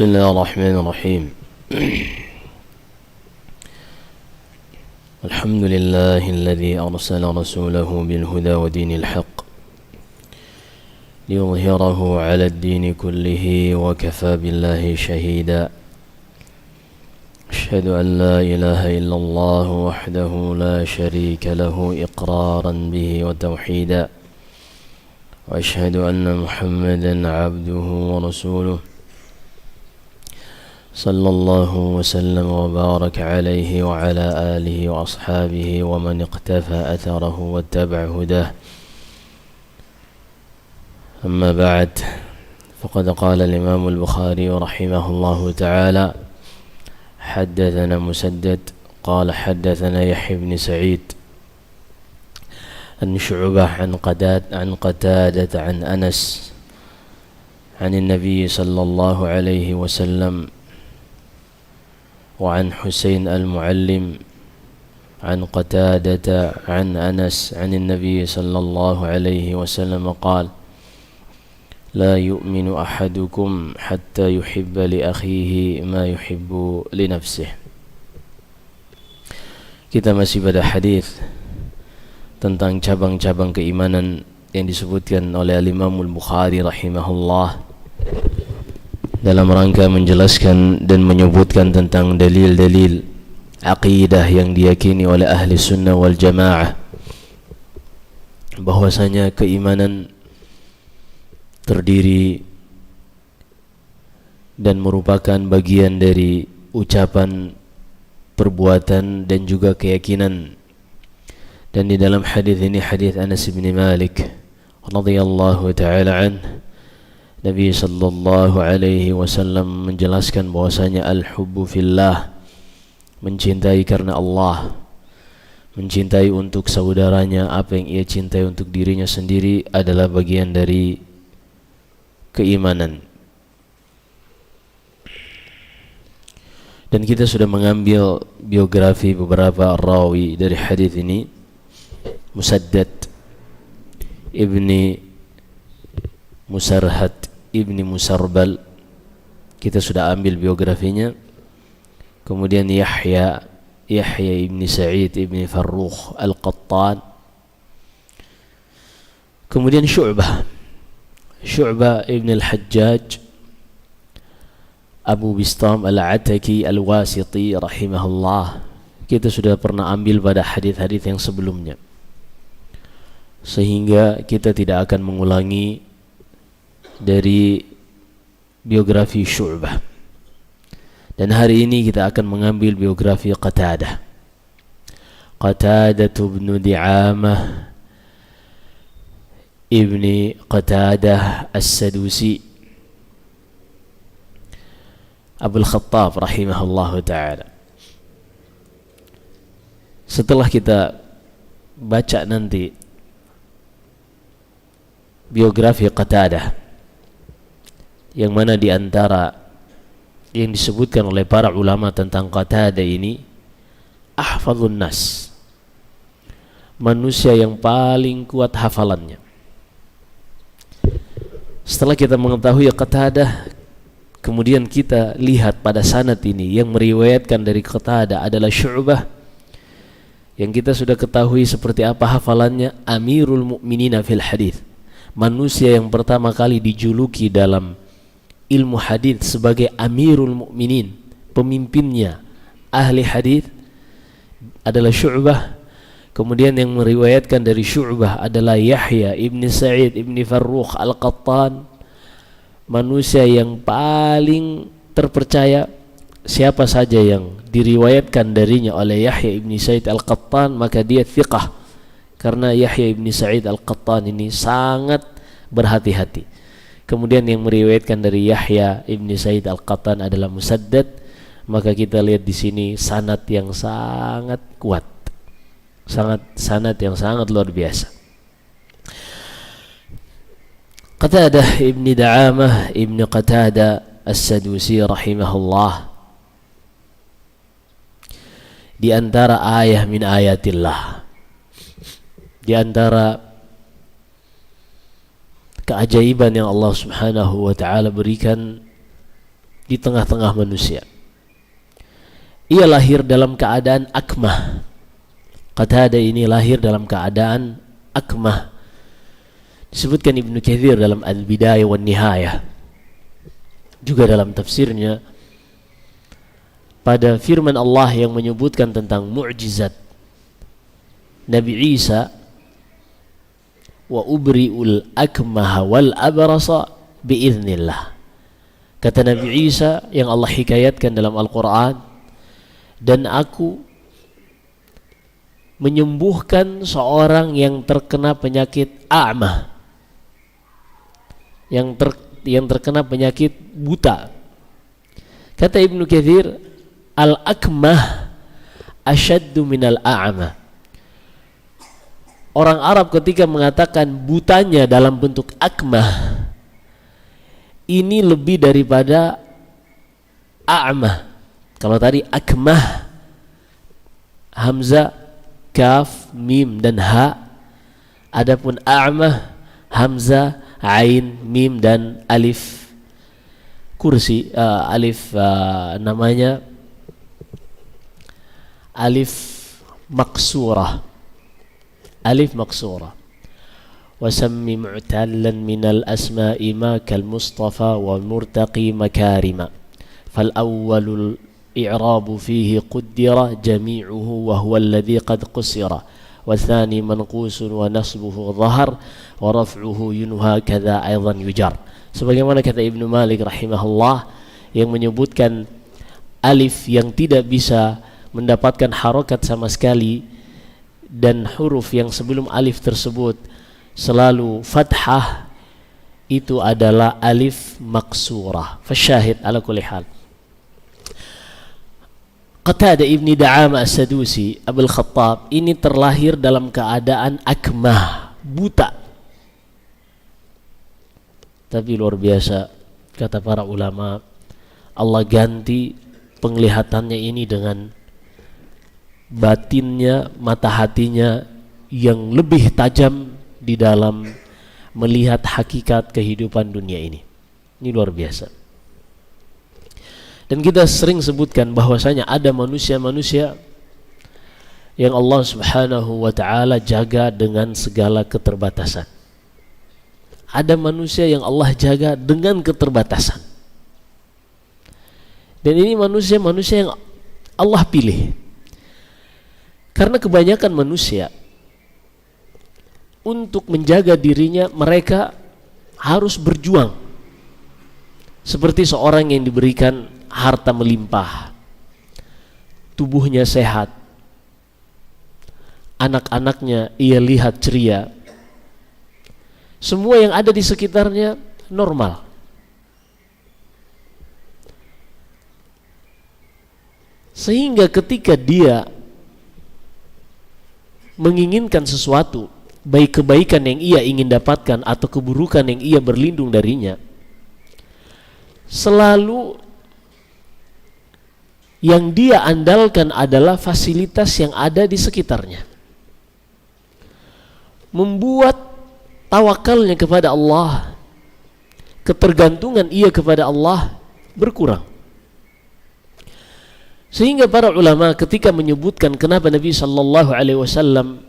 بسم الله الرحمن الرحيم الحمد لله الذي أرسل رسوله بالهدى ودين الحق ليظهره على الدين كله وكفى بالله شهيدا أشهد أن لا إله إلا الله وحده لا شريك له إقرارا به وتوحيدا وأشهد أن محمدا عبده ورسوله صلى الله وسلم وبارك عليه وعلى آله وأصحابه ومن اقتفى أثره واتبع هداه أما بعد فقد قال الإمام البخاري رحمه الله تعالى حدثنا مسدد قال حدثنا يحيى بن سعيد عن شعبة عن قتادة عن أنس عن النبي صلى الله عليه وسلم وعن حسين المعلم عن قتادة عن أنس عن النبي صلى الله عليه وسلم قال لا يؤمن أحدكم حتى يحب لأخيه ما يحب لنفسه. Kita masih pada hadis tentang cabang-cabang keimanan yang disebutkan oleh Imam Al-Bukhari rahimahullah dalam rangka menjelaskan dan menyebutkan tentang dalil-dalil aqidah yang diyakini oleh ahli sunnah wal jamaah, bahwasanya keimanan terdiri dan merupakan bagian dari ucapan, perbuatan dan juga keyakinan. Dan di dalam hadis ini, hadis Anas bin Malik radhiyallahu taala anhu, Nabi sallallahu alaihi wasallam menjelaskan bahwasanya al-hubbu fillah, mencintai karena Allah, mencintai untuk saudaranya apa yang ia cintai untuk dirinya sendiri adalah bagian dari keimanan. Dan kita sudah mengambil biografi beberapa rawi dari hadis ini. Musaddad ibni Musarhad ibni Musarbal, kita sudah ambil biografinya. Kemudian Yahya ibni Sa'id ibni Farrukh Al-Qattan. Kemudian Syu'bah ibni Al-Hajjaj Abu Bistam Al-Ataki Al-Wasiti rahimahullah. Kita sudah pernah ambil pada hadis-hadis yang sebelumnya, sehingga kita tidak akan mengulangi dari biografi Syu'bah. Dan hari ini kita akan mengambil biografi Qatadah bin Di'amah ibni Qatadah As-Sadusi Abul Khattab rahimahullahu ta'ala. Setelah kita baca nanti biografi Qatadah, yang mana di antara yang disebutkan oleh para ulama tentang Qatadah ini, ahfadhun nas, manusia yang paling kuat hafalannya. Setelah kita mengetahui Qatadah, kemudian kita lihat pada sanad ini yang meriwayatkan dari Qatadah adalah Syu'bah, yang kita sudah ketahui seperti apa hafalannya, Amirul Mukminina fil hadis, manusia yang pertama kali dijuluki dalam ilmu hadis sebagai Amirul Mukminin, pemimpinnya ahli hadis adalah Syu'bah. Kemudian yang meriwayatkan dari Syu'bah adalah Yahya ibni Sa'id ibni Farrukh Al-Qattan, manusia yang paling terpercaya. Siapa saja yang diriwayatkan darinya oleh Yahya ibni Sa'id Al-Qattan, maka dia thiqah, karena Yahya ibni Sa'id Al-Qattan ini sangat berhati-hati. Kemudian yang meriwayatkan dari Yahya ibni Sa'id Al-Qattan adalah Musaddad, maka kita lihat di sini sanad yang sangat kuat, sanad yang sangat luar biasa. Qatadah ibni Da'amah ibni Qatadah As-Sadusi rahimahullah, di antara ayah min ayatillah, di antara keajaiban yang Allah Subhanahu wa taala berikan di tengah-tengah manusia. Ia lahir dalam keadaan akmah. Qatadah ini lahir dalam keadaan akmah. Disebutkan Ibnu Katsir dalam Al-Bidayah wan Nihayah, juga dalam tafsirnya pada firman Allah yang menyebutkan tentang mu'jizat Nabi Isa, wa ubri'ul akmaha wal abrasa biiznillah. Kata Nabi Isa yang Allah hikayatkan dalam Al-Quran, dan aku menyembuhkan seorang yang terkena penyakit a'mah, yang terkena penyakit buta. Kata Ibnu Katsir, al-akmah asyaddu minal a'mah. Orang Arab ketika mengatakan butanya dalam bentuk akmah, ini lebih daripada a'mah. Kalau tadi akmah, hamzah, kaf, mim dan ha. Adapun a'mah, hamzah, ain, mim dan alif kursi, alif namanya alif maksurah. Alif maksurah. Wasammi mu'tallan minal asma'i ma kal mustafa wa murtaqi makarima. Fal awwalul i'rabu fihi quddira jami'uhu wa huwa alladhi qad qusira. والثاني منقوس ونصبه ظهر ورفعه ينهى كذا أيضا يجر. Sebagaimana kata Ibnu Malik rahimahullah yang menyebutkan alif yang tidak bisa mendapatkan harokat sama sekali dan huruf yang sebelum alif tersebut selalu fathah, itu adalah alif maksurah. Fasyahid ala kulli hal, Qatadah Ibni Da'amah As-Sadusi Abul Khattab ini terlahir dalam keadaan akmah, buta. Tapi luar biasa, kata para ulama, Allah ganti penglihatannya ini dengan batinnya, mata hatinya yang lebih tajam di dalam melihat hakikat kehidupan dunia ini. Ini luar biasa. Dan kita sering sebutkan bahwasanya ada manusia-manusia yang Allah Subhanahu wa ta'ala jaga dengan segala keterbatasan. Ada manusia yang Allah jaga dengan keterbatasan. Dan ini manusia-manusia yang Allah pilih. Karena kebanyakan manusia untuk menjaga dirinya, mereka harus berjuang. Seperti seorang yang diberikan harta melimpah, tubuhnya sehat, anak-anaknya ia lihat ceria, semua yang ada di sekitarnya normal. Sehingga ketika dia menginginkan sesuatu, baik kebaikan yang ia ingin dapatkan atau keburukan yang ia berlindung darinya, selalu yang dia andalkan adalah fasilitas yang ada di sekitarnya. Membuat tawakalnya kepada Allah, ketergantungan ia kepada Allah berkurang. Sehingga para ulama ketika menyebutkan kenapa Nabi sallallahu alaihi wasallam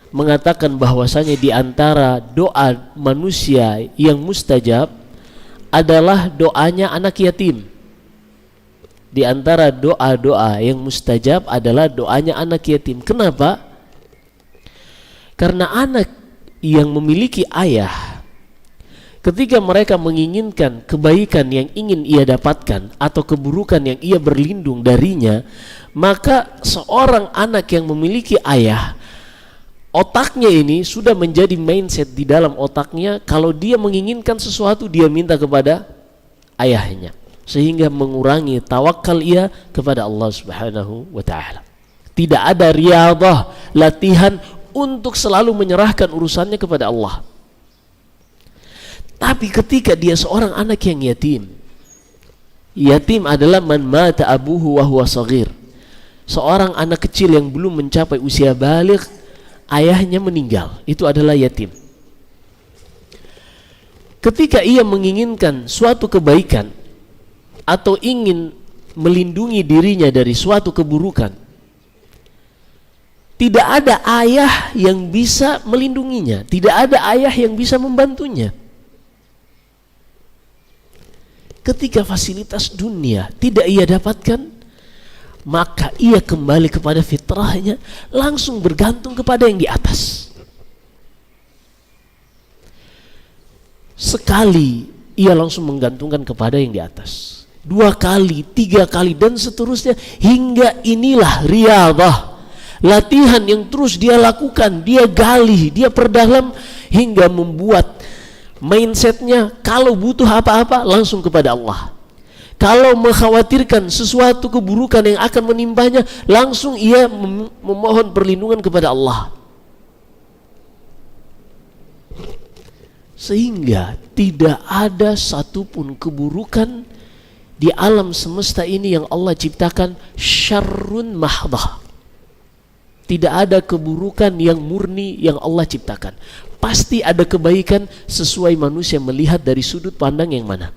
mengatakan bahwasanya di antara doa manusia yang mustajab adalah doanya anak yatim. Di antara doa-doa yang mustajab adalah doanya anak yatim. Kenapa? Karena anak yang memiliki ayah, ketika mereka menginginkan kebaikan yang ingin ia dapatkan atau keburukan yang ia berlindung darinya, maka seorang anak yang memiliki ayah, otaknya ini sudah menjadi mindset di dalam otaknya, kalau dia menginginkan sesuatu dia minta kepada ayahnya, sehingga mengurangi tawakal ia kepada Allah Subhanahu wa ta'ala. Tidak ada riyadhah, latihan untuk selalu menyerahkan urusannya kepada Allah. Tapi ketika dia seorang anak yang yatim, yatim adalah man mata abuhu wa huwa saghir, seorang anak kecil yang belum mencapai usia baligh, ayahnya meninggal, itu adalah yatim. Ketika ia menginginkan suatu kebaikan, atau ingin melindungi dirinya dari suatu keburukan, tidak ada ayah yang bisa melindunginya, tidak ada ayah yang bisa membantunya. Ketika fasilitas dunia tidak ia dapatkan, maka ia kembali kepada fitrahnya, langsung bergantung kepada yang di atas. Sekali ia langsung menggantungkan kepada yang di atas, 2 kali, 3 kali, dan seterusnya, hingga inilah riyadhah, latihan yang terus dia lakukan, dia gali, dia perdalam, hingga membuat mindsetnya kalau butuh apa-apa langsung kepada Allah. Kalau mengkhawatirkan sesuatu keburukan yang akan menimpanya, langsung ia memohon perlindungan kepada Allah. Sehingga tidak ada satupun keburukan di alam semesta ini yang Allah ciptakan syarrun mahdhah. Tidak ada keburukan yang murni yang Allah ciptakan. Pasti ada kebaikan sesuai manusia melihat dari sudut pandang yang mana.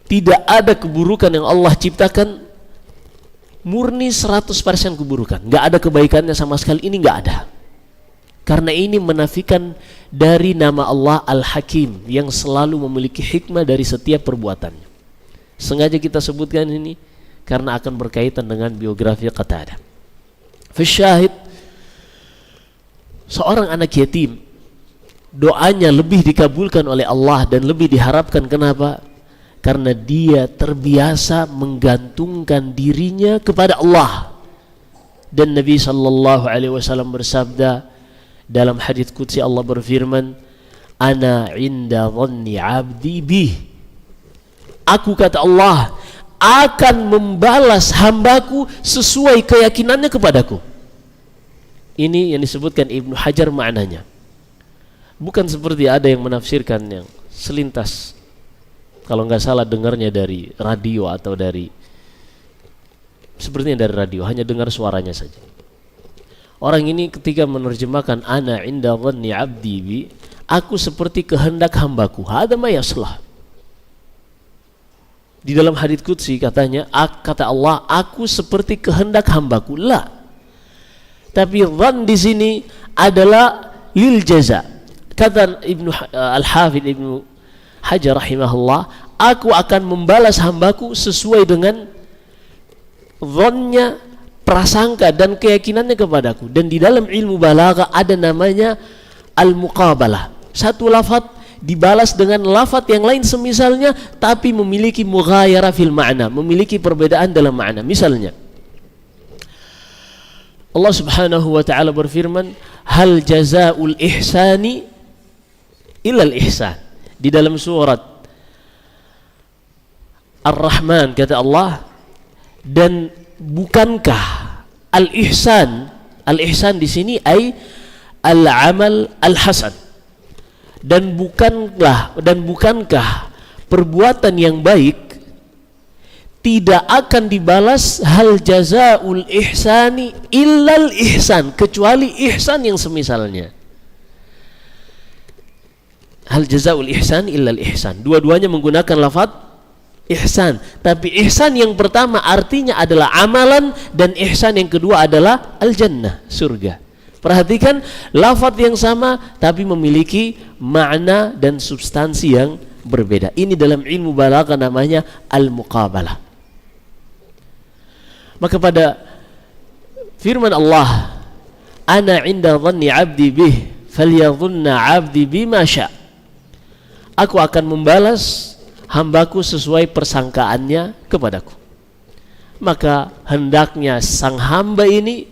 Tidak ada keburukan yang Allah ciptakan murni 100% keburukan. Gak ada kebaikannya sama sekali, ini gak ada. Karena ini menafikan dari nama Allah Al-Hakim yang selalu memiliki hikmah dari setiap perbuatannya. Sengaja kita sebutkan ini karena akan berkaitan dengan biografi Qatadah. Fasyahid, seorang anak yatim, doanya lebih dikabulkan oleh Allah dan lebih diharapkan. Kenapa? Karena dia terbiasa menggantungkan dirinya kepada Allah. Dan Nabi SAW bersabda dalam hadits qudsi, Allah berfirman, ana inda dhanni abdi bih, aku, kata Allah, akan membalas hambaku sesuai keyakinannya kepadaku. Ini yang disebutkan Ibnu Hajar maknanya. Bukan seperti ada yang menafsirkan yang selintas, kalau nggak salah dengarnya dari radio atau dari, sepertinya dari radio, hanya dengar suaranya saja. Orang ini ketika menerjemahkan ana inda dhanni abdi bi, aku seperti kehendak hambaku, hada ma yaslah. Di dalam hadits qudsi katanya, kata Allah, aku seperti kehendak hambaku. La. Tapi dhan di sini adalah lil jaza. Kata Al-Hafidz Ibnu Hajar rahimahullah, aku akan membalas hambaku sesuai dengan dhannya, prasangka dan keyakinannya kepadaku. Dan di dalam ilmu balaghah ada namanya al-muqabalah. Satu lafaz dibalas dengan lafaz yang lain semisalnya, tapi memiliki mughayarah fil ma'na, memiliki perbedaan dalam makna. Misalnya Allah Subhanahu wa taala berfirman, hal jazaa'ul ihsani illal ihsan. Di dalam surat Ar-Rahman kata Allah, dan bukankah al-ihsan, al-ihsan di sini ay al-amal al-hasan, dan bukankah perbuatan yang baik tidak akan dibalas, hal jazaa'ul ihsani illal ihsan, kecuali ihsan yang semisalnya. Hal jazaa'ul ihsan illal ihsan, dua-duanya menggunakan lafaz ihsan, tapi ihsan yang pertama artinya adalah amalan, dan ihsan yang kedua adalah al-jannah, surga. Perhatikan, lafaz yang sama tapi memiliki makna dan substansi yang berbeda. Ini dalam ilmu balaghah namanya al-muqabalah. Maka pada firman Allah, ana inda dhanni abdi bih falyadhunna abdi bima sya', aku akan membalas hambaku sesuai persangkaannya kepadaku. Maka hendaknya sang hamba ini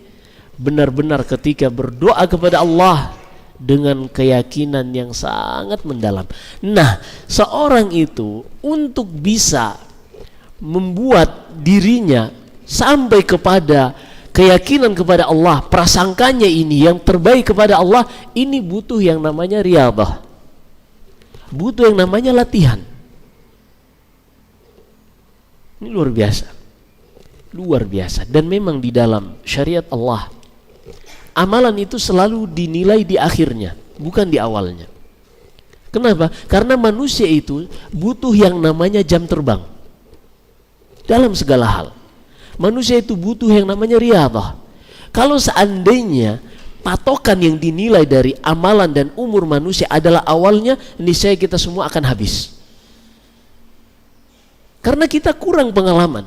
benar-benar ketika berdoa kepada Allah dengan keyakinan yang sangat mendalam. Nah, seorang itu untuk bisa membuat dirinya sampai kepada keyakinan kepada Allah, prasangkanya ini yang terbaik kepada Allah, ini butuh yang namanya riyadhah, butuh yang namanya latihan. Ini luar biasa, luar biasa. Dan memang di dalam syariat Allah, amalan itu selalu dinilai di akhirnya, bukan di awalnya. Kenapa? Karena manusia itu butuh yang namanya jam terbang dalam segala hal. Manusia itu butuh yang namanya riyadhah. Kalau seandainya patokan yang dinilai dari amalan dan umur manusia adalah awalnya, niscaya kita semua akan habis. Karena kita kurang pengalaman.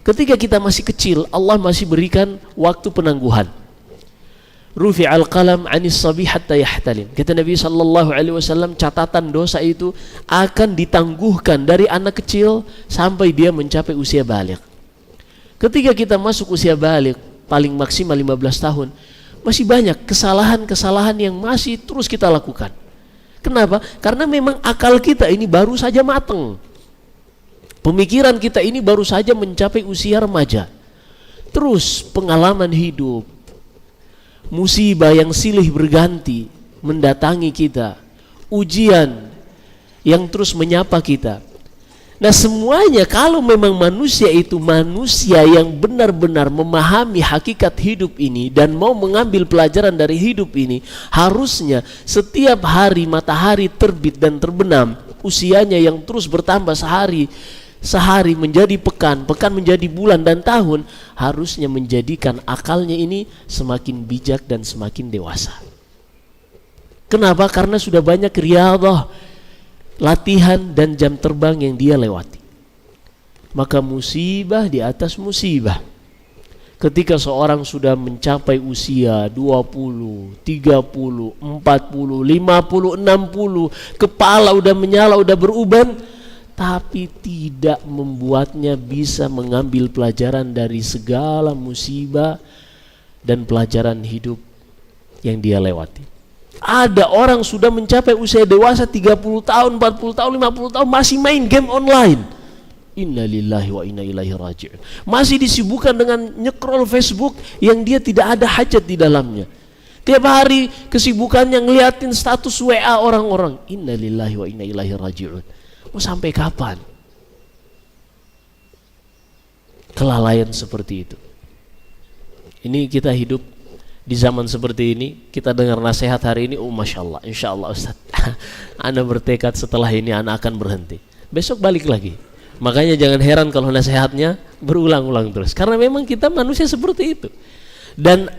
Ketika kita masih kecil, Allah masih berikan waktu penangguhan. Rufi'al qalam 'anis sabi hatta yahtalim. Kata Nabi sallallahu alaihi wasallam, catatan dosa itu akan ditangguhkan dari anak kecil sampai dia mencapai usia baligh. Ketika kita masuk usia baligh, paling maksimal 15 tahun, masih banyak kesalahan-kesalahan yang masih terus kita lakukan. Kenapa? Karena memang akal kita ini baru saja matang. Pemikiran kita ini baru saja mencapai usia remaja. Terus pengalaman hidup, musibah yang silih berganti mendatangi kita, ujian yang terus menyapa kita. Nah, semuanya kalau memang manusia itu manusia yang benar-benar memahami hakikat hidup ini dan mau mengambil pelajaran dari hidup ini, harusnya setiap hari matahari terbit dan terbenam, usianya yang terus bertambah sehari menjadi pekan, pekan menjadi bulan dan tahun, harusnya menjadikan akalnya ini semakin bijak dan semakin dewasa. Kenapa? Karena sudah banyak riyadhah, latihan dan jam terbang yang dia lewati. Maka musibah di atas musibah. Ketika seorang sudah mencapai usia 20, 30, 40, 50, 60, kepala udah menyala, udah beruban, tapi tidak membuatnya bisa mengambil pelajaran dari segala musibah dan pelajaran hidup yang dia lewati. Ada orang sudah mencapai usia dewasa 30 tahun, 40 tahun, 50 tahun masih main game online. Inna lillahi wa inna ilaihi raji'un. Masih disibukkan dengan nyekrol Facebook yang dia tidak ada hajat di dalamnya. Tiap hari kesibukannya ngeliatin status WA orang-orang. Inna lillahi wa inna ilaihi raji'un. Mau sampai kapan kelalaian seperti itu? Ini kita hidup di zaman seperti ini, kita dengar nasihat hari ini, Masya Allah, Insya Allah Ustaz, Anda bertekad setelah ini Anda akan berhenti, besok balik lagi. Makanya jangan heran kalau nasihatnya berulang-ulang terus, karena memang kita manusia seperti itu. Dan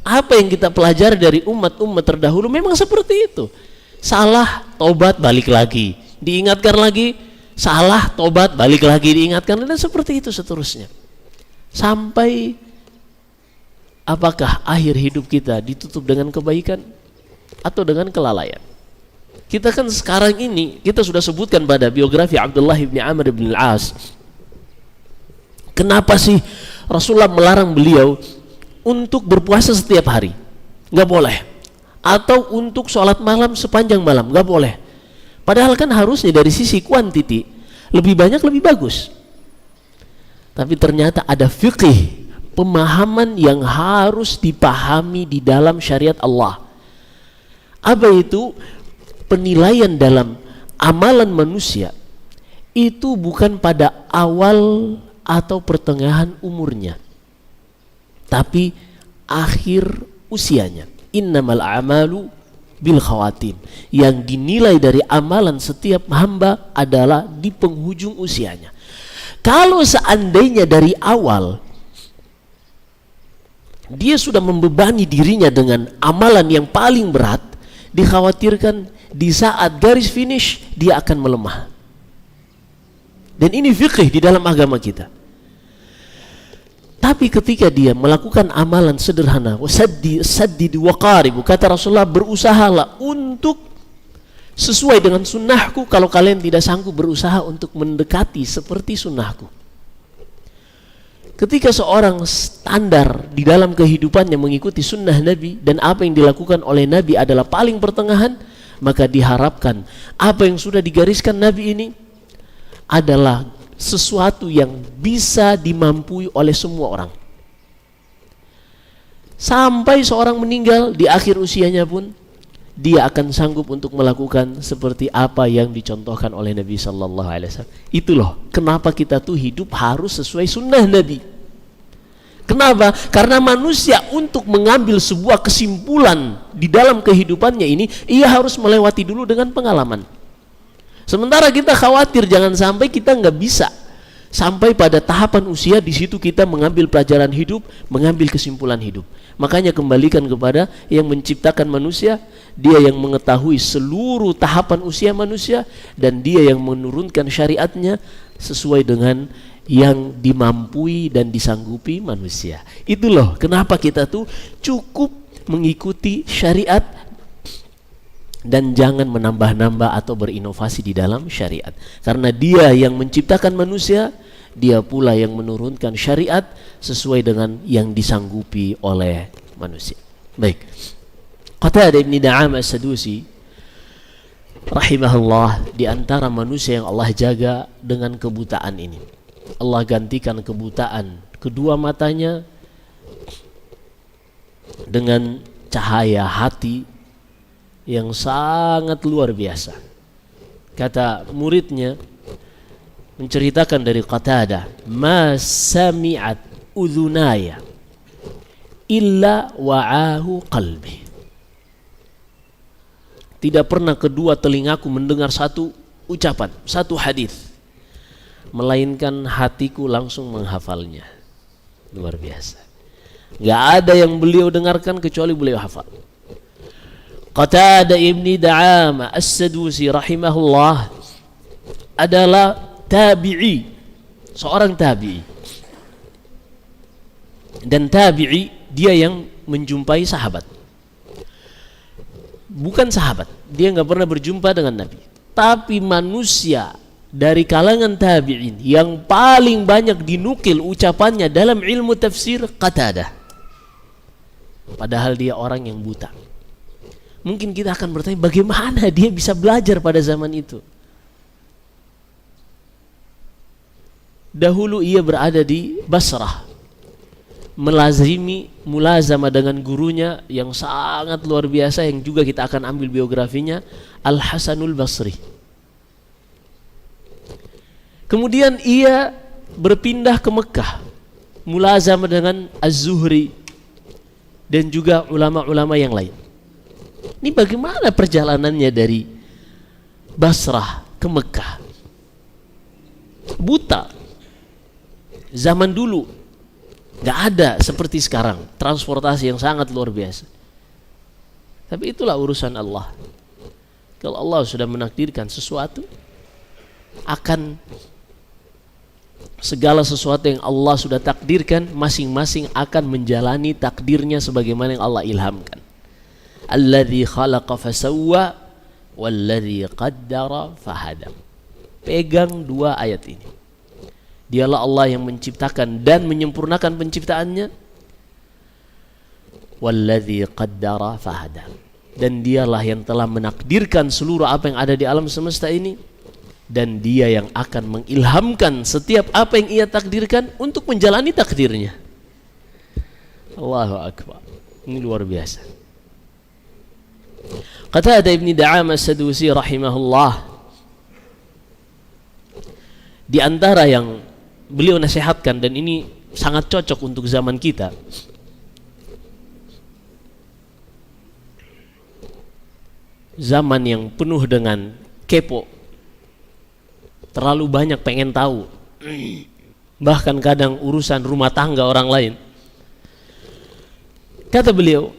apa yang kita pelajari dari umat-umat terdahulu memang seperti itu. Salah, tobat, balik lagi, diingatkan lagi, salah, tobat, balik lagi, diingatkan, dan seperti itu seterusnya. Sampai apakah akhir hidup kita ditutup dengan kebaikan atau dengan kelalaian? Kita kan sekarang ini, kita sudah sebutkan pada biografi Abdullah bin Amr bin al-As. Kenapa sih Rasulullah melarang beliau untuk berpuasa setiap hari? Gak boleh. Atau untuk sholat malam sepanjang malam, gak boleh. Padahal kan harusnya dari sisi kuantiti lebih banyak lebih bagus. Tapi ternyata ada fiqih, pemahaman yang harus dipahami di dalam syariat Allah. Apa itu? Penilaian dalam amalan manusia itu bukan pada awal atau pertengahan umurnya, tapi akhir usianya. Innamal a'malu bil khawatim. Yang dinilai dari amalan setiap hamba adalah di penghujung usianya. Kalau seandainya dari awal dia sudah membebani dirinya dengan amalan yang paling berat, dikhawatirkan di saat garis finish dia akan melemah. Dan ini fikih di dalam agama kita. Tapi ketika dia melakukan amalan sederhana, saddid wa qarib, kata Rasulullah, berusahalah untuk sesuai dengan sunnahku. Kalau kalian tidak sanggup, berusaha untuk mendekati seperti sunnahku. Ketika seorang standar di dalam kehidupannya mengikuti sunnah Nabi dan apa yang dilakukan oleh Nabi adalah paling pertengahan, maka diharapkan apa yang sudah digariskan Nabi ini adalah sesuatu yang bisa dimampui oleh semua orang. Sampai seorang meninggal di akhir usianya pun dia akan sanggup untuk melakukan seperti apa yang dicontohkan oleh Nabi sallallahu alaihi wasallam. Itu loh kenapa kita tuh hidup harus sesuai sunnah Nabi. Kenapa? Karena manusia untuk mengambil sebuah kesimpulan di dalam kehidupannya ini, ia harus melewati dulu dengan pengalaman. Sementara kita khawatir jangan sampai kita nggak bisa sampai pada tahapan usia di situ kita mengambil pelajaran hidup, mengambil kesimpulan hidup. Makanya kembalikan kepada yang menciptakan manusia, dia yang mengetahui seluruh tahapan usia manusia, dan dia yang menurunkan syariatnya sesuai dengan yang dimampui dan disanggupi manusia. Itu loh kenapa kita tuh cukup mengikuti syariat dan jangan menambah-nambah atau berinovasi di dalam syariat. Karena dia yang menciptakan manusia, dia pula yang menurunkan syariat sesuai dengan yang disanggupi oleh manusia. Baik. Qatadah Ibn Da'amah As-Sadusi rahimahullah, di antara manusia yang Allah jaga dengan kebutaan ini. Allah gantikan kebutaan kedua matanya dengan cahaya hati yang sangat luar biasa. Kata muridnya menceritakan dari Qatadah, ma sami'at udhunaya illa wa'ahu qalbi. Tidak pernah kedua telingaku mendengar satu ucapan, satu hadis, melainkan hatiku langsung menghafalnya. Luar biasa. Gak ada yang beliau dengarkan kecuali beliau hafal. Qatadah Ibn Da'amah As-Sadusi rahimahullah adalah tabi'i, seorang tabi'i. Dan tabi'i dia yang menjumpai sahabat. Bukan sahabat, dia nggak pernah berjumpa dengan Nabi. Tapi manusia dari kalangan tabi'in yang paling banyak dinukil ucapannya dalam ilmu tafsir, Qatadah. Padahal dia orang yang buta. Mungkin kita akan bertanya, bagaimana dia bisa belajar pada zaman itu? Dahulu ia berada di Basrah, mulazama dengan gurunya yang sangat luar biasa, yang juga kita akan ambil biografinya, Al-Hasanul Basri. Kemudian ia berpindah ke Mekah, mulazama dengan Az-Zuhri dan juga ulama-ulama yang lain. Ini bagaimana perjalanannya dari Basrah ke Mekah? Buta. Zaman dulu gak ada seperti sekarang transportasi yang sangat luar biasa. Tapi itulah urusan Allah. Kalau Allah sudah menakdirkan sesuatu, akan segala sesuatu yang Allah sudah takdirkan, masing-masing akan menjalani takdirnya sebagaimana yang Allah ilhamkan. Alladzi khalaqa fasawwa walladzi qaddara fahadam. Pegang dua ayat ini. Dialah Allah yang menciptakan dan menyempurnakan penciptaannya. Walladzi qaddara fahadam. Dan dialah yang telah menakdirkan seluruh apa yang ada di alam semesta ini, dan dia yang akan mengilhamkan setiap apa yang ia takdirkan untuk menjalani takdirnya. Allahu Akbar. Ini luar biasa. Qatadah Ibn Da'amah As-Sadusi rahimahullah, di antara yang beliau nasihatkan, dan ini sangat cocok untuk zaman kita, zaman yang penuh dengan kepo, terlalu banyak pengen tahu, bahkan kadang urusan rumah tangga orang lain. Kata beliau,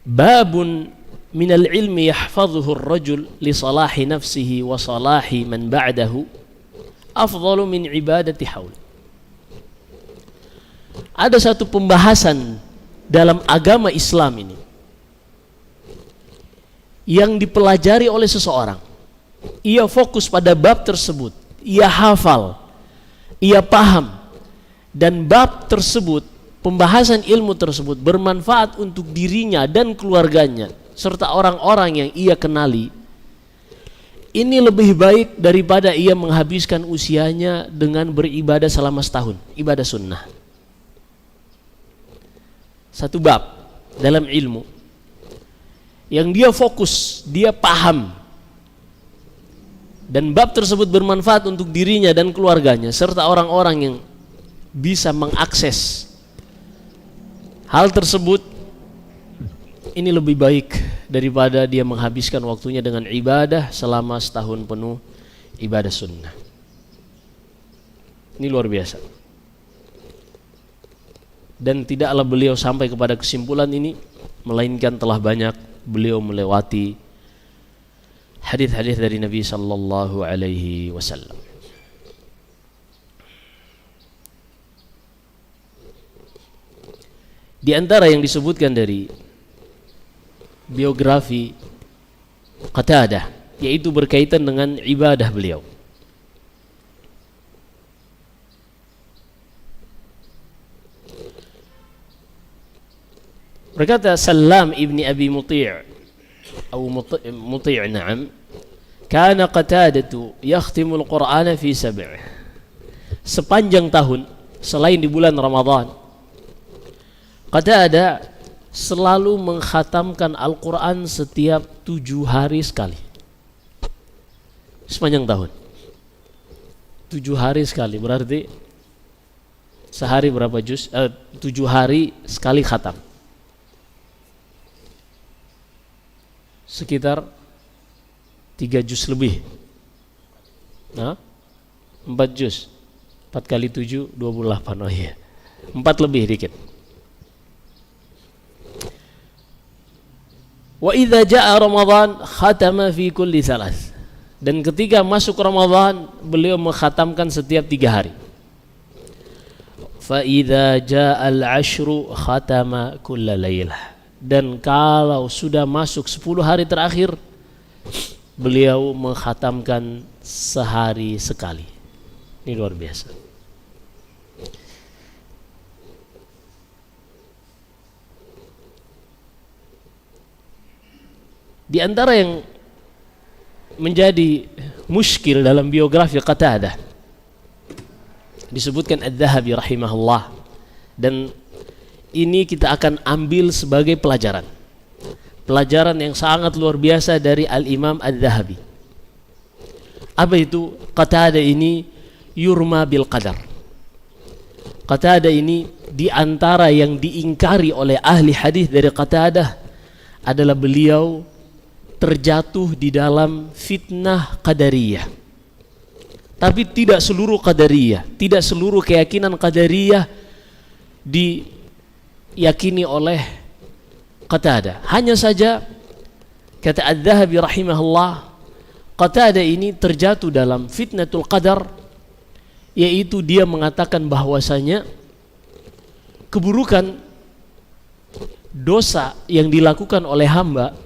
babun minal ilmi yahfadhuhu ar-rajul li salahi nafsihi wa salahi man ba'dahu afdalu min ibadati haul. Ada satu pembahasan dalam agama Islam ini yang dipelajari oleh seseorang. Ia fokus pada bab tersebut, ia hafal, ia paham, dan bab tersebut, pembahasan ilmu tersebut bermanfaat untuk dirinya dan keluarganya serta orang-orang yang ia kenali. Ini lebih baik daripada ia menghabiskan usianya dengan beribadah selama setahun, ibadah sunnah. Satu bab dalam ilmu yang dia fokus, dia paham, dan bab tersebut bermanfaat untuk dirinya dan keluarganya serta orang-orang yang bisa mengakses hal tersebut, ini lebih baik daripada dia menghabiskan waktunya dengan ibadah selama setahun penuh ibadah sunnah. Ini luar biasa. Dan tidaklah beliau sampai kepada kesimpulan ini, melainkan telah banyak beliau melewati hadis-hadis dari Nabi sallallahu alaihi wasallam. Di antara yang disebutkan dari biografi Qatadah, yaitu berkaitan dengan ibadah beliau. Berkata Salam ibni Abi Muti' atau Muti' na'am, kana Qatadatu yakhtimul Qur'ana fi 7. Sepanjang tahun selain di bulan Ramadan, Qatadah selalu mengkhatamkan Al-Quran setiap 7 hari sekali. Sepanjang tahun 7 hari sekali, berarti sehari berapa juz? 7 hari sekali khatam, sekitar 3 juz lebih. Nah, 4 juz, 4 kali 7 28. Oh iya, 4 lebih dikit. Wa idza jaa Ramadan khatama fi kulli 3. Dan ketika masuk Ramadan, beliau mengkhatamkan setiap 3 hari. Fa idza jaa al-ashru khatama kulla lailah. Dan kalau sudah masuk 10 hari terakhir, beliau mengkhatamkan sehari sekali. Ini luar biasa. Di antara yang menjadi muskil dalam biografi Qatadah, disebutkan Adz-Dzahabi rahimahullah, dan ini kita akan ambil sebagai pelajaran yang sangat luar biasa dari Al-Imam Adz-Dzahabi. Apa itu? Qatadah ini yurma bil qadar. Qatadah ini di antara yang diingkari oleh ahli hadis dari Qatadah adalah beliau terjatuh di dalam fitnah qadariyah. Tapi tidak seluruh qadariyah, tidak seluruh keyakinan qadariyah diyakini oleh Qatadah. Hanya saja, kata Adz-Dzahabi rahimahullah, Qatadah ini terjatuh dalam fitnatul qadar, yaitu dia mengatakan bahwasanya keburukan dosa yang dilakukan oleh hamba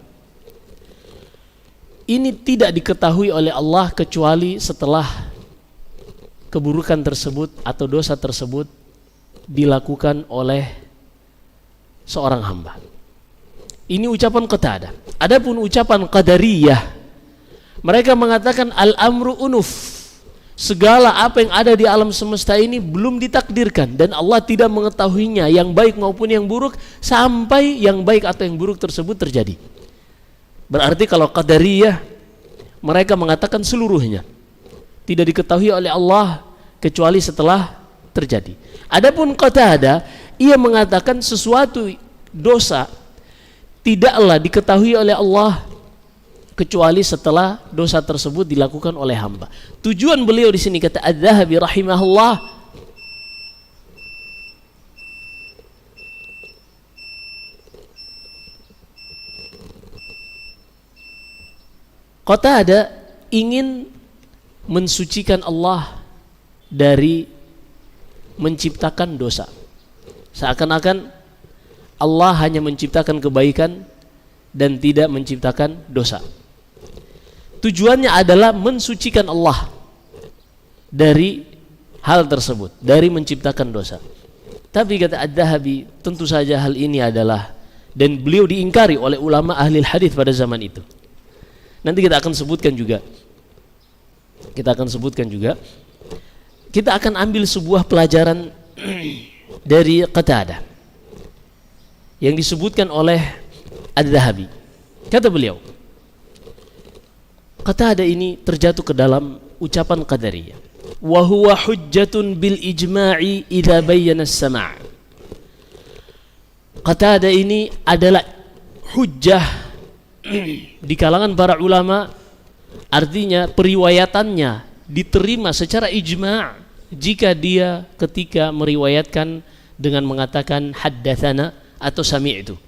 ini tidak diketahui oleh Allah kecuali setelah keburukan tersebut atau dosa tersebut dilakukan oleh seorang hamba. Ini ucapan Qatadah. Adapun ucapan Qadariyah, mereka mengatakan al-amru unuf. Segala apa yang ada di alam semesta ini belum ditakdirkan dan Allah tidak mengetahuinya, yang baik maupun yang buruk, sampai yang baik atau yang buruk tersebut terjadi. Berarti kalau Qadariyah, mereka mengatakan seluruhnya tidak diketahui oleh Allah kecuali setelah terjadi. Adapun Qatadah, ia mengatakan sesuatu dosa tidaklah diketahui oleh Allah kecuali setelah dosa tersebut dilakukan oleh hamba. Tujuan beliau di sini, kata Adz-Dzahabi rahimahullah, Qatadah ingin mensucikan Allah dari menciptakan dosa. Seakan-akan Allah hanya menciptakan kebaikan dan tidak menciptakan dosa. Tujuannya adalah mensucikan Allah dari hal tersebut, dari menciptakan dosa. Tapi kata Adz-Dzahabi, tentu saja hal ini adalah, dan beliau diingkari oleh ulama ahli hadis pada zaman itu. Nanti kita akan sebutkan juga. Kita akan ambil sebuah pelajaran dari Qatadah yang disebutkan oleh Adz-Dzahabi. Kata beliau, Qatadah ini terjatuh ke dalam ucapan Qadariyah. Wa huwa hujjatun bil ijma'i idza bayyana as-sama'. Qatadah ini adalah hujjah di kalangan para ulama, artinya periwayatannya diterima secara ijma' jika dia ketika meriwayatkan dengan mengatakan haddatsana atau sami'tu,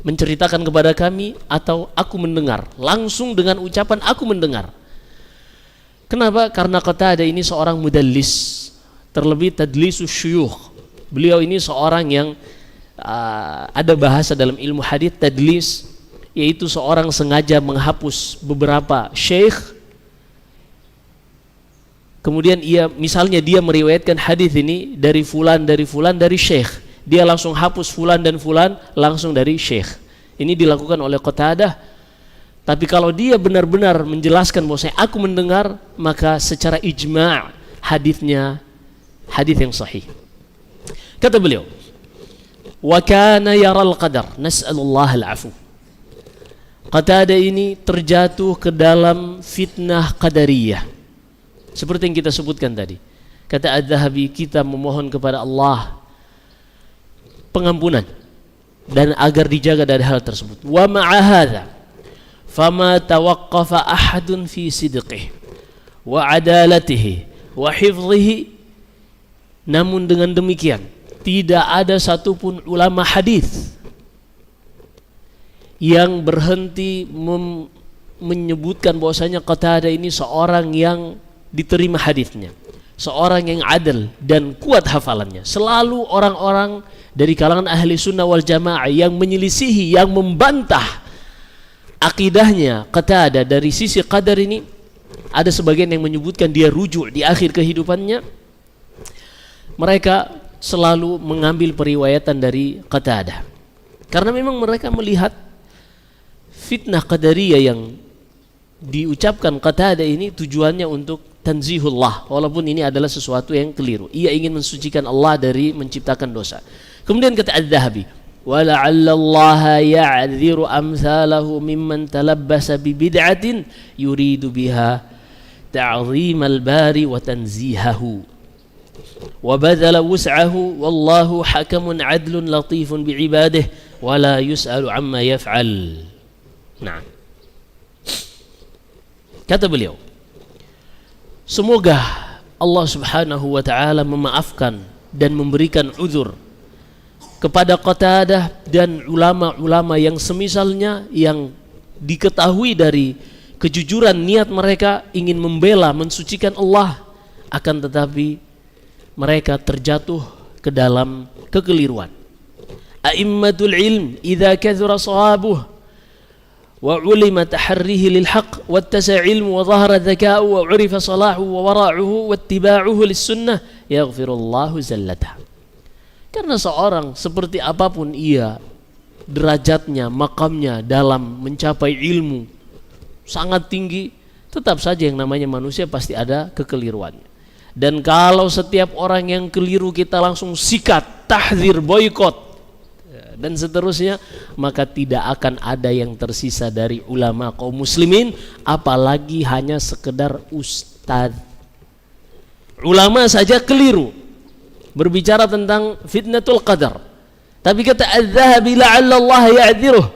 menceritakan kepada kami atau aku mendengar, langsung dengan ucapan aku mendengar. Kenapa? Karena Qatadah ini seorang mudallis, terlebih tadlisus syuyukh. Beliau ini seorang yang ada bahasa dalam ilmu hadis tadlis, yaitu seorang sengaja menghapus beberapa syekh. Kemudian misalnya dia meriwayatkan hadis ini dari fulan dari syekh, dia langsung hapus fulan dan fulan langsung dari syekh. Ini dilakukan oleh Qatadah. Tapi kalau dia benar-benar menjelaskan bahwa aku mendengar, maka secara ijma' hadisnya hadis yang sahih. Kata beliau, wa kana yaral qadar, nas'alullah al-afu. Qatadah ini terjatuh ke dalam fitnah qadariyah, seperti yang kita sebutkan tadi. Kata Az-Zahabi, kita memohon kepada Allah pengampunan dan agar dijaga dari hal tersebut. Wa ma'a hadza fama tawaqqafa ahadun fi sidqihi wa adalatihi wa hifdhihi. Namun dengan demikian tidak ada satupun ulama hadis yang berhenti menyebutkan bahwasanya Qatadah ini seorang yang diterima hadisnya, seorang yang adil dan kuat hafalannya. Selalu orang-orang dari kalangan ahli sunnah wal jamaah yang menyelisihi, yang membantah akidahnya Qatadah dari sisi qadar ini, ada sebagian yang menyebutkan dia rujuk di akhir kehidupannya. Mereka selalu mengambil periwayatan dari Qatadah karena memang mereka melihat fitnah qadariyah yang diucapkan Qatadah ini tujuannya untuk tanzihullah, walaupun ini adalah sesuatu yang keliru. Ia ingin mensucikan Allah dari menciptakan dosa. Kemudian kata Az-Zahabi, wa la'alla Allah ya'dhiru amsalahu mimman talabbasa bi bid'atin yuridu biha ta'zimal bari wa tanzihahu wa badala wus'ahu wallahu hakamun adlun latifun bi'ibadihi wa la yus'alu amma yaf'al. Nah, kata beliau, semoga Allah subhanahu wa ta'ala memaafkan dan memberikan uzur kepada Qatadah dan ulama-ulama yang semisalnya, yang diketahui dari kejujuran niat mereka ingin membela, mensucikan Allah, akan tetapi mereka terjatuh ke dalam kekeliruan. A'immatul ilm idza kathura sawabuh wa ulima taharrihi lil haqq wattasa' ilmu wa dhahara dhaka'u wa urifa salahu wa wara'uhu wattiba'uhu lis sunnah yaghfirullahu zallatah. Karena seorang seperti apapun ia derajatnya, makamnya dalam mencapai ilmu sangat tinggi, tetap saja yang namanya manusia pasti ada kekeliruannya. Dan kalau setiap orang yang keliru kita langsung sikat, tahdzir, boikot dan seterusnya, maka tidak akan ada yang tersisa dari ulama kaum muslimin, apalagi hanya sekedar ustadz. Ulama saja keliru berbicara tentang fitnatul qadar. Tapi kata Az-Zahabi, la'alla Allah ya'dziruh,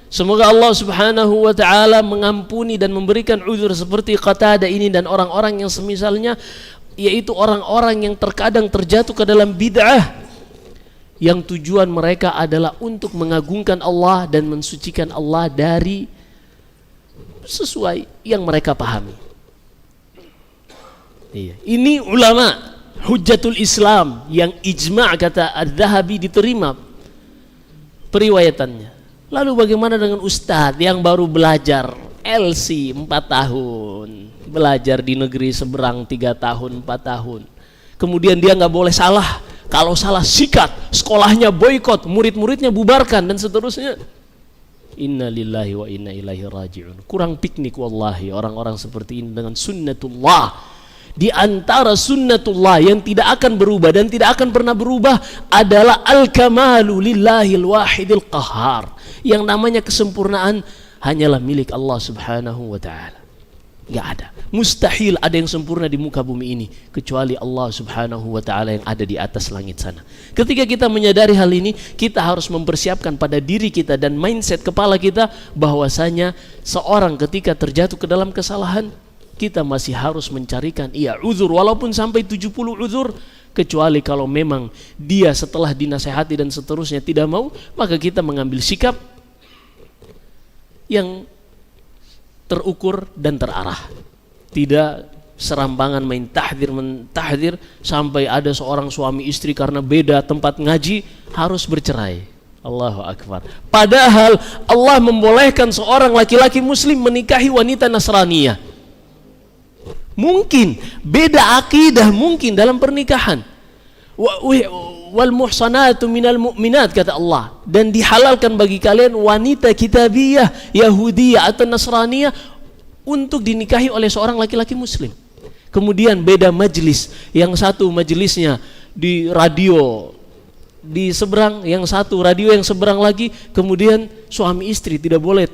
semoga Allah subhanahu wa ta'ala mengampuni dan memberikan uzur seperti Qatadah ini dan orang-orang yang semisalnya, yaitu orang-orang yang terkadang terjatuh ke dalam bid'ah yang tujuan mereka adalah untuk mengagungkan Allah dan mensucikan Allah dari sesuai yang mereka pahami. Iya. Ini ulama hujjatul Islam yang ijma' kata Az-Zahabi diterima periwayatannya. Lalu bagaimana dengan ustadz yang baru belajar LC 4 tahun, belajar di negeri seberang 3 tahun 4 tahun, kemudian dia nggak boleh salah, kalau salah sikat, sekolahnya boikot, murid-muridnya bubarkan dan seterusnya. Inna lillahi wa inna ilaihi raji'un. Kurang piknik wallahi orang-orang seperti ini dengan sunnatullah. Di antara sunnatullah yang tidak akan berubah dan tidak akan pernah berubah adalah al-kamalu lillahil wahidil qahhar. Yang namanya kesempurnaan hanyalah milik Allah subhanahu wa ta'ala. Nggak ada. Mustahil ada yang sempurna di muka bumi ini kecuali Allah Subhanahu wa ta'ala yang ada di atas langit sana. Ketika kita menyadari hal ini, kita harus mempersiapkan pada diri kita dan mindset kepala kita bahwasanya seorang ketika terjatuh ke dalam kesalahan, kita masih harus mencarikan uzur walaupun sampai 70 uzur, kecuali kalau memang dia setelah dinasehati dan seterusnya tidak mau, maka kita mengambil sikap yang terukur dan terarah. Tidak serampangan main mentahdir sampai ada seorang suami istri karena beda tempat ngaji harus bercerai. Allahu Akbar. Padahal Allah membolehkan seorang laki-laki muslim menikahi wanita Nasraniyah. Mungkin beda akidah mungkin dalam pernikahan. Wal muhsanatu minal mu'minat, kata Allah, dan dihalalkan bagi kalian wanita kitabiyah, Yahudiyah atau Nasraniyah untuk dinikahi oleh seorang laki-laki muslim. Kemudian beda majelis, yang satu majelisnya di radio di seberang, yang satu radio yang seberang lagi, kemudian suami istri tidak boleh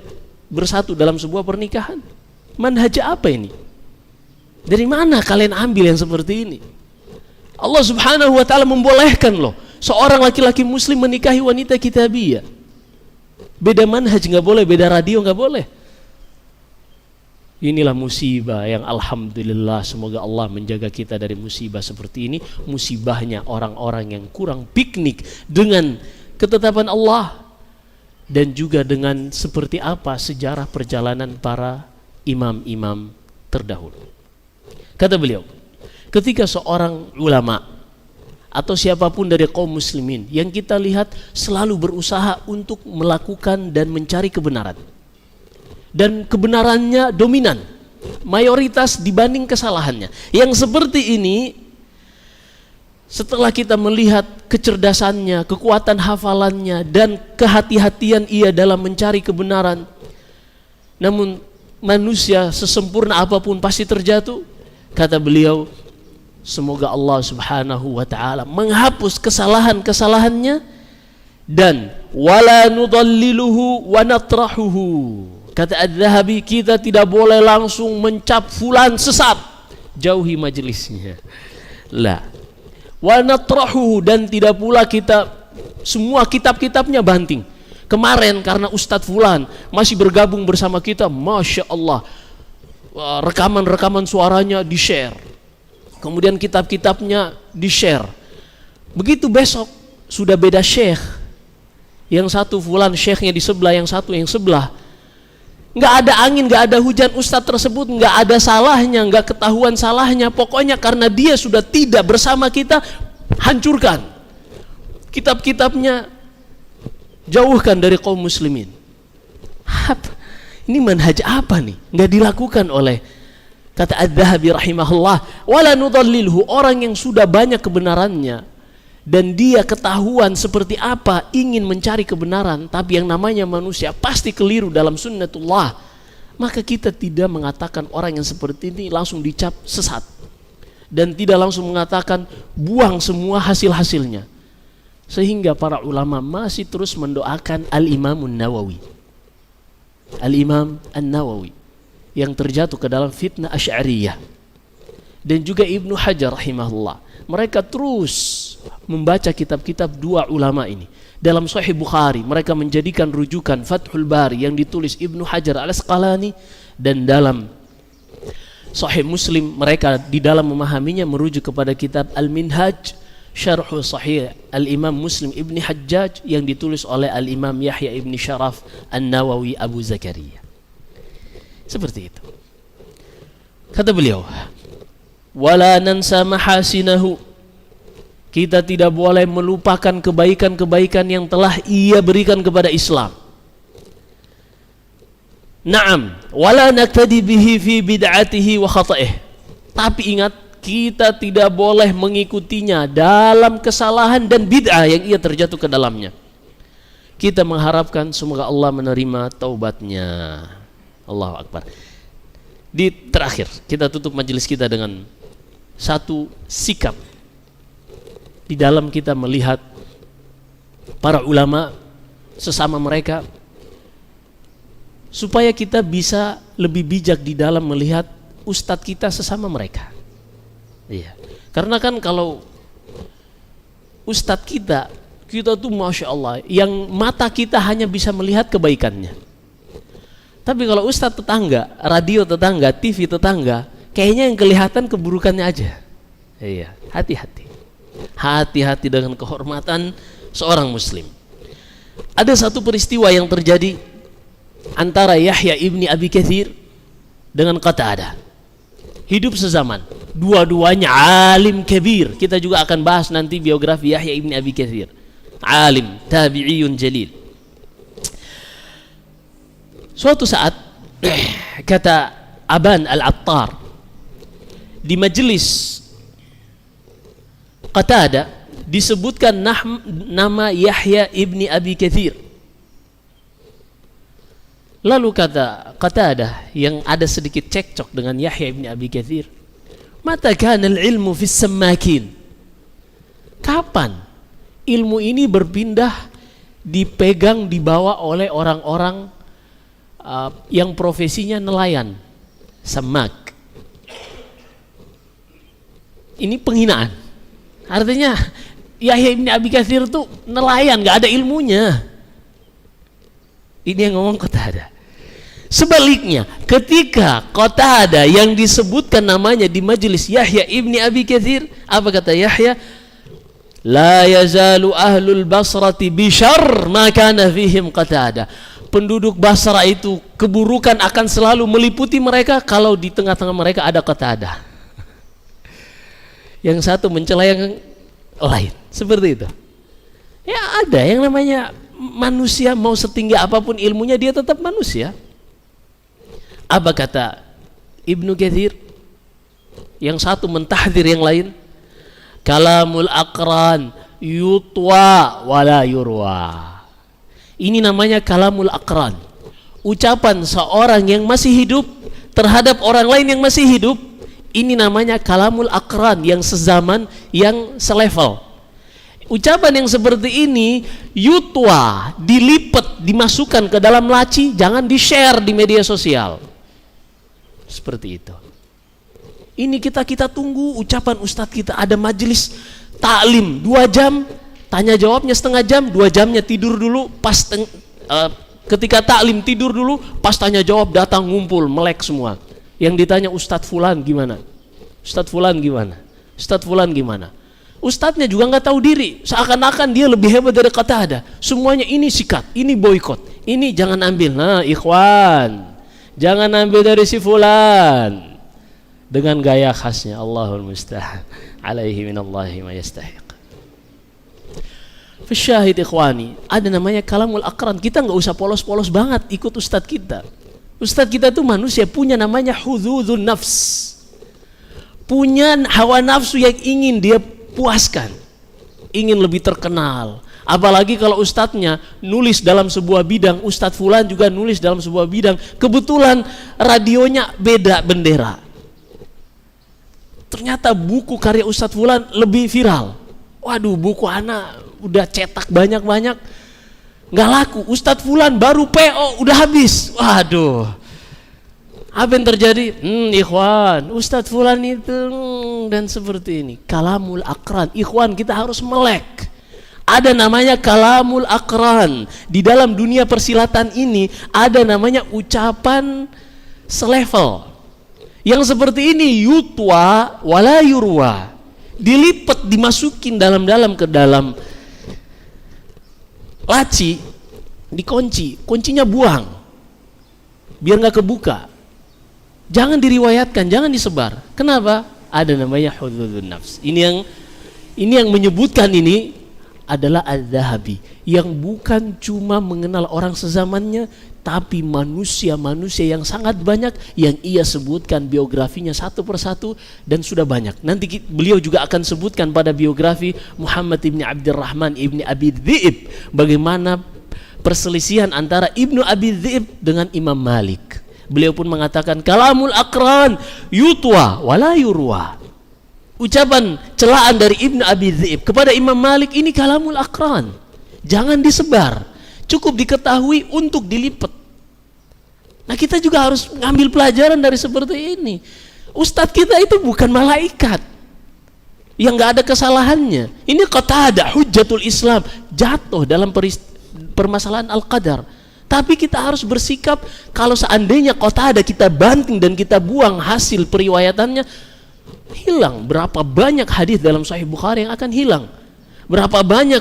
bersatu dalam sebuah pernikahan. Manhaj apa ini? Dari mana kalian ambil yang seperti ini? Allah Subhanahu wa ta'ala membolehkan loh seorang laki-laki muslim menikahi wanita kitabiyah. Beda manhaj nggak boleh, beda radio nggak boleh. Inilah musibah yang alhamdulillah, semoga Allah menjaga kita dari musibah seperti ini. Musibahnya orang-orang yang kurang piknik dengan ketetapan Allah dan juga dengan seperti apa sejarah perjalanan para imam-imam terdahulu. Kata beliau, ketika seorang ulama atau siapapun dari kaum muslimin yang kita lihat selalu berusaha untuk melakukan dan mencari kebenaran, dan kebenarannya dominan, mayoritas dibanding kesalahannya, yang seperti ini, setelah kita melihat kecerdasannya, kekuatan hafalannya, dan kehati-hatian ia dalam mencari kebenaran, namun manusia sesempurna apapun pasti terjatuh. Kata beliau, semoga Allah Subhanahu wa ta'ala menghapus kesalahan-kesalahannya dan wala nudalliluhu wa natrahuhu. Kata Adz-Dzahabi, kita tidak boleh langsung mencap fulan sesat, jauhi majelisnya. La wa natrahuhu, dan tidak pula kita semua kitab-kitabnya banting. Kemarin karena Ustadz fulan masih bergabung bersama kita, Masya Allah, rekaman-rekaman suaranya di-share, kemudian kitab-kitabnya di-share. Begitu besok sudah beda syekh, yang satu fulan syekhnya di sebelah, yang satu yang sebelah, nggak ada angin, nggak ada hujan, ustadz tersebut nggak ada salahnya, nggak ketahuan salahnya, pokoknya karena dia sudah tidak bersama kita, hancurkan kitab-kitabnya, jauhkan dari kaum muslimin. Ini manhaj apa nih? Nggak dilakukan oleh, kata Adz-Dzahabi rahimahullah, wala nudallilhu, orang yang sudah banyak kebenarannya dan dia ketahuan seperti apa ingin mencari kebenaran, tapi yang namanya manusia pasti keliru dalam sunnatullah, maka kita tidak mengatakan orang yang seperti ini langsung dicap sesat, dan tidak langsung mengatakan buang semua hasil-hasilnya. Sehingga para ulama masih terus mendoakan Al-Imam An-Nawawi, Al-Imam An-Nawawi yang terjatuh ke dalam fitnah Asy'ariyah, dan juga Ibnu Hajar rahimahullah. Mereka terus membaca kitab-kitab dua ulama ini. Dalam Sahih Bukhari mereka menjadikan rujukan Fathul Bari yang ditulis Ibnu Hajar Al-Asqalani, dan dalam Sahih Muslim mereka di dalam memahaminya merujuk kepada kitab Al-Minhaj Syarh Sahih Al-Imam Muslim Ibni Hajjaj yang ditulis oleh Al-Imam Yahya Ibni Syaraf An-Nawawi Abu Zakaria. Seperti itu. Kata beliau, wala nansa mahasinahu, kita tidak boleh melupakan kebaikan-kebaikan yang telah ia berikan kepada Islam. Naam, wala naktadi bihi fi bid'atihi wa khata'ih. Tapi ingat, kita tidak boleh mengikutinya dalam kesalahan dan bid'ah yang ia terjatuh ke dalamnya. Kita mengharapkan semoga Allah menerima taubatnya. Allahu Akbar. Di terakhir kita tutup majelis kita dengan satu sikap di dalam kita melihat para ulama sesama mereka, supaya kita bisa lebih bijak di dalam melihat ustadz kita sesama mereka. Iya. Karena kan kalau ustadz kita tuh Masya Allah, yang mata kita hanya bisa melihat kebaikannya. Tapi kalau ustadz tetangga, radio tetangga, TV tetangga, kayaknya yang kelihatan keburukannya aja. Iya, hati-hati. Hati-hati dengan kehormatan seorang muslim. Ada satu peristiwa yang terjadi antara Yahya ibni Abi Katsir dengan Qatadah. Hidup sezaman. Dua-duanya alim kabir. Kita juga akan bahas nanti biografi Yahya ibni Abi Katsir. Alim, tabi'iyun jalil. Suatu saat kata Aban al-Attar di majelis Qatadah disebutkan nama Yahya ibni Abi Katsir. Lalu kata Qatadah yang ada sedikit cekcok dengan Yahya ibni Abi Katsir, "Mata kana al-ilmu fis sammakin?" Kapan ilmu ini berpindah dipegang, dibawa oleh orang-orang yang profesinya nelayan, semak. Ini penghinaan. Artinya Yahya ibn Abi Katsir itu nelayan, gak ada ilmunya. Ini yang ngomong Qatadah. Sebaliknya, ketika Qatadah yang disebutkan namanya di majelis Yahya ibn Abi Katsir, apa kata Yahya? La yazalu ahlul Basrati bishar ma kana fihim Qatadah. Penduduk Basra itu keburukan akan selalu meliputi mereka kalau di tengah-tengah mereka ada Qatadah. Yang satu mencela yang lain, seperti itu. Ya ada yang namanya manusia, mau setinggi apapun ilmunya dia tetap manusia. Apa kata Ibnu Katsir? Yang satu mentahdir yang lain. Kalamul aqran yutwa wala yurwa. Ini namanya kalamul aqran. Ucapan seorang yang masih hidup terhadap orang lain yang masih hidup. Ini namanya kalamul aqran, yang sezaman, yang selevel. Ucapan yang seperti ini yutwa, dilipat, dimasukkan ke dalam laci, jangan di-share di media sosial. Seperti itu. Ini kita tunggu ucapan ustadz kita. Ada majelis taklim 2 jam, tanya jawabnya setengah jam, 2 jamnya tidur dulu, pas ketika taklim tidur dulu, pas tanya jawab datang ngumpul melek semua. Yang ditanya Ustadz Fulan gimana? Ustadz Fulan gimana? Ustadz Fulan gimana? Ustadznya juga nggak tahu diri, seakan-akan dia lebih hebat dari Qatadah. Semuanya ini sikat, ini boykot, ini jangan ambil. Nah, ikhwan, jangan ambil dari si Fulan. Dengan gaya khasnya, Allahul musta'an, alaihi minallahi ma yastahiq. Fasyahid ikhwani, ada namanya kalamul aqran. Kita nggak usah polos-polos banget ikut ustadz kita. Ustadz kita tuh manusia, punya namanya hudzudzun nafs, punya hawa nafsu yang ingin dia puaskan, ingin lebih terkenal. Apalagi kalau ustadznya nulis dalam sebuah bidang, Ustadz Fulan juga nulis dalam sebuah bidang, kebetulan radionya beda bendera, ternyata buku karya Ustadz Fulan lebih viral. Waduh, buku anak udah cetak banyak-banyak, nggak laku. Ustadz Fulan baru PO udah habis. Waduh, apa yang terjadi? Ikhwan, Ustadz Fulan itu dan seperti ini. Kalamul aqran, ikhwan, kita harus melek. Ada namanya kalamul aqran. Di dalam dunia persilatan ini ada namanya ucapan selevel. Yang seperti ini yutwa wala yurwa, dilipat, dimasukin ke dalam laci, dikunci, kuncinya buang biar nggak kebuka, jangan diriwayatkan, jangan disebar. Kenapa? Ada namanya hudzudzun nafs. Ini yang menyebutkan ini adalah Az-Zahabi, yang bukan cuma mengenal orang sezamannya, tapi manusia-manusia yang sangat banyak yang ia sebutkan biografinya satu persatu, dan sudah banyak. Nanti beliau juga akan sebutkan pada biografi Muhammad ibn Abdurrahman ibn Abi Dhi'ib bagaimana perselisihan antara Ibnu Abi Dhi'ib dengan Imam Malik. Beliau pun mengatakan kalamul aqran yutwa wala yurwa. Ucapan celaan dari Ibnu Abi Dhi'ib kepada Imam Malik ini kalamul aqran, jangan disebar, cukup diketahui untuk dilipat. Nah, kita juga harus ngambil pelajaran dari seperti ini. Ustadz kita itu bukan malaikat yang nggak ada kesalahannya. Ini Qatadah hujjatul Islam jatuh dalam permasalahan al-qadar. Tapi kita harus bersikap, kalau seandainya Qatadah kita banting dan kita buang hasil periwayatannya, hilang. Berapa banyak hadis dalam Sahih Bukhari yang akan hilang? Berapa banyak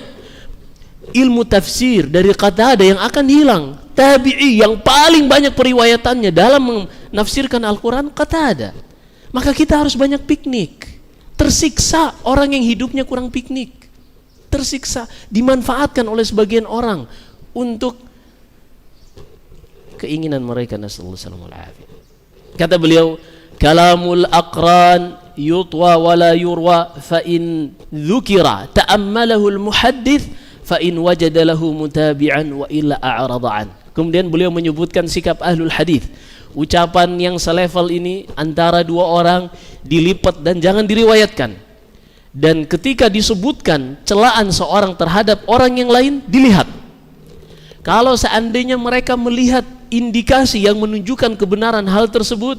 ilmu tafsir dari Qatadah yang akan hilang? Tabi'i yang paling banyak periwayatannya dalam menafsirkan Al-Quran Qatadah. Maka kita harus banyak piknik. Tersiksa orang yang hidupnya kurang piknik. Tersiksa, dimanfaatkan oleh sebagian orang untuk keinginan mereka. Nasallallahu alaihi wasallam. Kata beliau, kalamul aqran yutwa wala yurwa fa in dzukira ta'ammalahu al-muhaddits fa in wajada lahu mutabi'an wa illa a'rada an. Kemudian beliau menyebutkan sikap ahlul hadis. Ucapan yang selevel ini antara dua orang dilipat dan jangan diriwayatkan. Dan ketika disebutkan celaan seorang terhadap orang yang lain, dilihat. Kalau seandainya mereka melihat indikasi yang menunjukkan kebenaran hal tersebut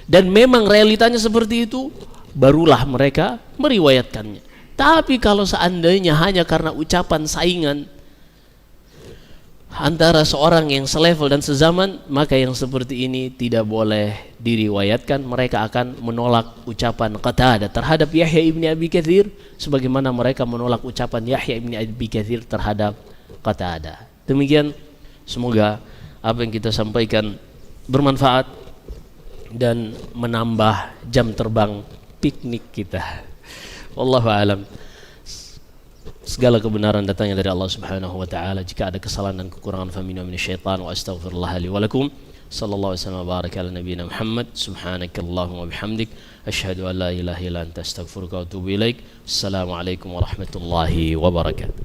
dan memang realitanya seperti itu, barulah mereka meriwayatkannya. Tapi kalau seandainya hanya karena ucapan saingan antara seorang yang selevel dan sezaman, maka yang seperti ini tidak boleh diriwayatkan. Mereka akan menolak ucapan Qatadah terhadap Yahya ibni Abi Katsir sebagaimana mereka menolak ucapan Yahya ibni Abi Katsir terhadap Qatadah. Demikian, semoga apa yang kita sampaikan bermanfaat dan menambah jam terbang piknik kita. Wallahu a'lam. Segala kebenaran datangnya dari Allah Subhanahu wa taala. Jika ada kesalahan dan kekurangan fa minna minasyaitan wa astaghfirullah li wa lakum. Sallallahu alaihi wasallam baraka ala nabiyyina Muhammad. Subhanakallahumma wa bihamdik asyhadu an la ilaha illa anta astaghfiruka wa atubu ilaik. Assalamualaikum warahmatullahi wabarakatuh.